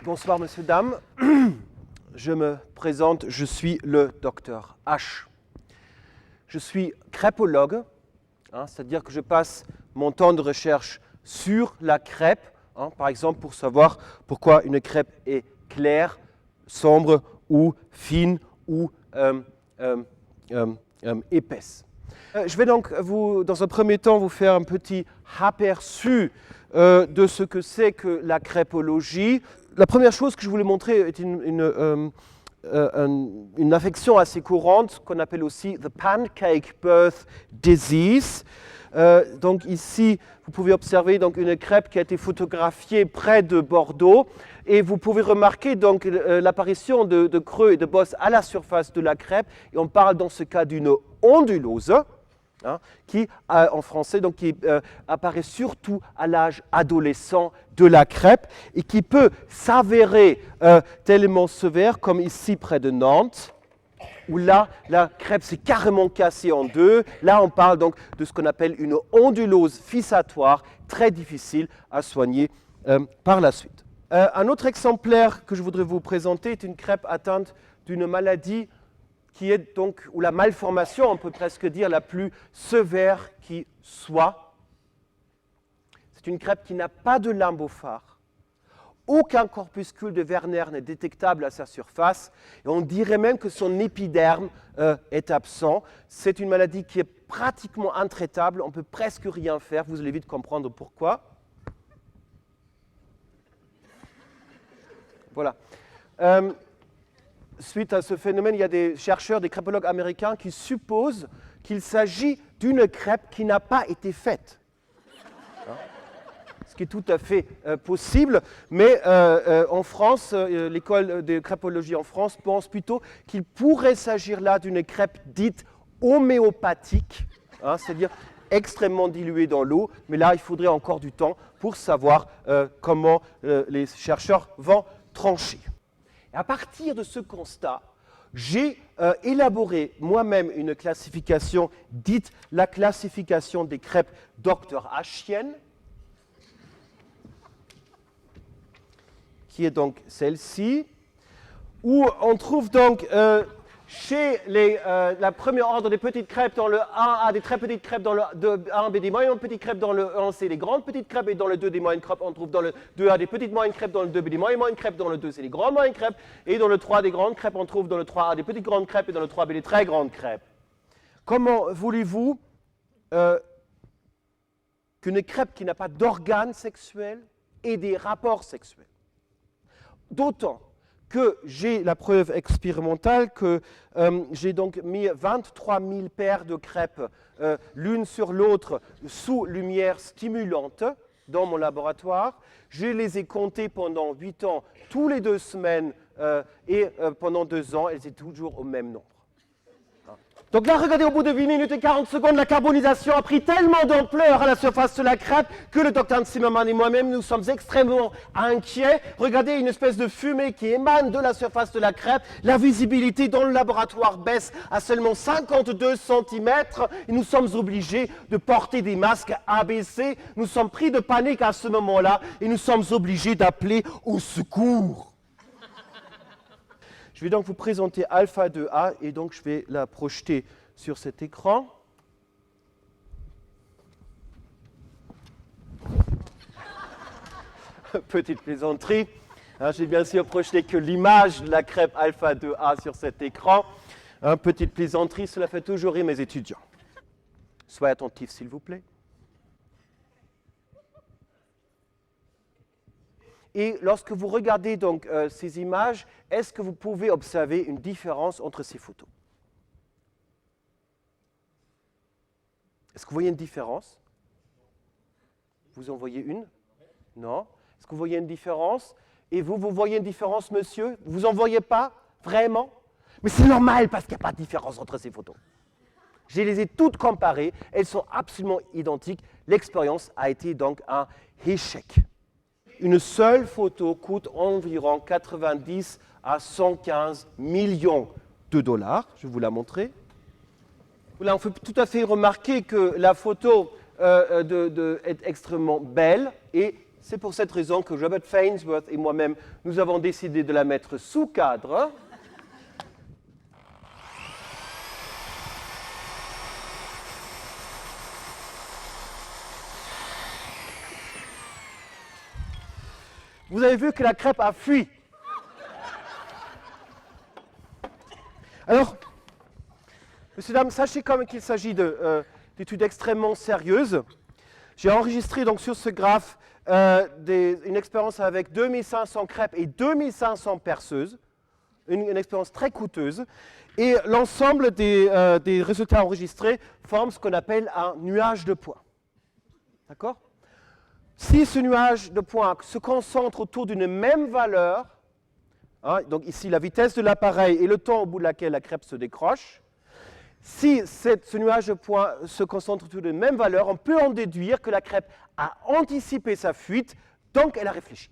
Bonsoir, messieurs, dames. Je me présente, je suis le docteur H. Je suis crêpologue, c'est-à-dire que je passe mon temps de recherche sur la crêpe, par exemple pour savoir pourquoi une crêpe est claire, sombre ou fine ou épaisse. Je vais donc, dans un premier temps, vous faire un petit aperçu de ce que c'est que la crêpologie. La première chose que je voulais montrer est une affection assez courante qu'on appelle aussi the pancake birth disease. Donc ici, vous pouvez observer donc une crêpe qui a été photographiée près de Bordeaux et vous pouvez remarquer donc l'apparition de creux et de bosses à la surface de la crêpe. Et on parle dans ce cas d'une ondulose. Qui, en français, donc, qui apparaît surtout à l'âge adolescent de la crêpe et qui peut s'avérer tellement sévère comme ici près de Nantes, où là, la crêpe s'est carrément cassée en deux. Là, on parle donc de ce qu'on appelle une ondulose fissatoire, très difficile à soigner par la suite. Un autre exemplaire que je voudrais vous présenter est une crêpe atteinte d'une maladie qui est donc, ou la malformation, on peut presque dire, la plus sévère qui soit. C'est une crêpe qui n'a pas de limbophare. Aucun corpuscule de Werner n'est détectable à sa surface, et on dirait même que son épiderme est absent. C'est une maladie qui est pratiquement intraitable, on ne peut presque rien faire, vous allez vite comprendre pourquoi. Voilà. Suite à ce phénomène, il y a des chercheurs, des crêpologues américains qui supposent qu'il s'agit d'une crêpe qui n'a pas été faite. Ce qui est tout à fait possible, mais en France, l'école de crêpologie en France pense plutôt qu'il pourrait s'agir là d'une crêpe dite homéopathique, c'est-à-dire extrêmement diluée dans l'eau, mais là, il faudrait encore du temps pour savoir comment les chercheurs vont trancher. Et à partir de ce constat, j'ai élaboré moi-même une classification dite la classification des crêpes Dr. Hchienne, qui est donc celle-ci, où on trouve donc chez la première ordre des petites crêpes dans le 1A, des très petites crêpes dans le 1B, des moyennes petites crêpes dans le 1C, des grandes petites crêpes, et dans le 2 des moyennes crêpes, on trouve dans le 2A des petites moyennes crêpes, dans le 2B des moyennes crêpes, dans le 2C des grandes moyennes crêpes, et dans le 3 des grandes crêpes, on trouve dans le 3A des petites grandes crêpes, et dans le 3B des très grandes crêpes. Comment voulez-vous qu'une crêpe qui n'a pas d'organes sexuels ait des rapports sexuels? D'autant que j'ai la preuve expérimentale que j'ai donc mis 23 000 paires de crêpes l'une sur l'autre sous lumière stimulante dans mon laboratoire. Je les ai comptées pendant 8 ans, tous les 2 semaines, et pendant 2 ans, elles étaient toujours au même nombre. Donc là, regardez, au bout de 8 minutes et 40 secondes, la carbonisation a pris tellement d'ampleur à la surface de la crêpe que le docteur Zimmermann et moi-même, nous sommes extrêmement inquiets. Regardez, une espèce de fumée qui émane de la surface de la crêpe. La visibilité dans le laboratoire baisse à seulement 52 cm et nous sommes obligés de porter des masques ABC. Nous sommes pris de panique à ce moment-là et nous sommes obligés d'appeler au secours. Je vais donc vous présenter alpha 2A et donc je vais la projeter sur cet écran. Petite plaisanterie. J'ai bien sûr projeté que l'image de la crêpe alpha 2A sur cet écran. Petite plaisanterie, cela fait toujours rire mes étudiants. Soyez attentifs s'il vous plaît. Et lorsque vous regardez donc ces images, est-ce que vous pouvez observer une différence entre ces photos? Est-ce que vous voyez une différence? Vous en voyez une? Non. Est-ce que vous voyez une différence? Et vous voyez une différence, monsieur? Vous en voyez pas? Vraiment? Mais c'est normal parce qu'il n'y a pas de différence entre ces photos. Je les ai toutes comparées, elles sont absolument identiques. L'expérience a été donc un échec. Une seule photo coûte environ 90 à 115 millions de dollars. Je vais vous la montrer. Là, on peut tout à fait remarquer que la photo est extrêmement belle et C'est pour cette raison que Robert Fainsworth et moi-même, nous avons décidé de la mettre sous cadre. Vous avez vu que la crêpe a fui. Alors, messieurs, dames, sachez quand même qu'il s'agit d'études extrêmement sérieuses. J'ai enregistré donc sur ce graphe une expérience avec 2500 crêpes et 2500 perceuses, une expérience très coûteuse. Et l'ensemble des résultats enregistrés forment ce qu'on appelle un nuage de points. D'accord ? Si ce nuage de points se concentre autour d'une même valeur, hein, donc ici la vitesse de l'appareil et le temps au bout de laquelle la crêpe se décroche, si ce nuage de points se concentre autour d'une même valeur, on peut en déduire que la crêpe a anticipé sa fuite, donc elle a réfléchi.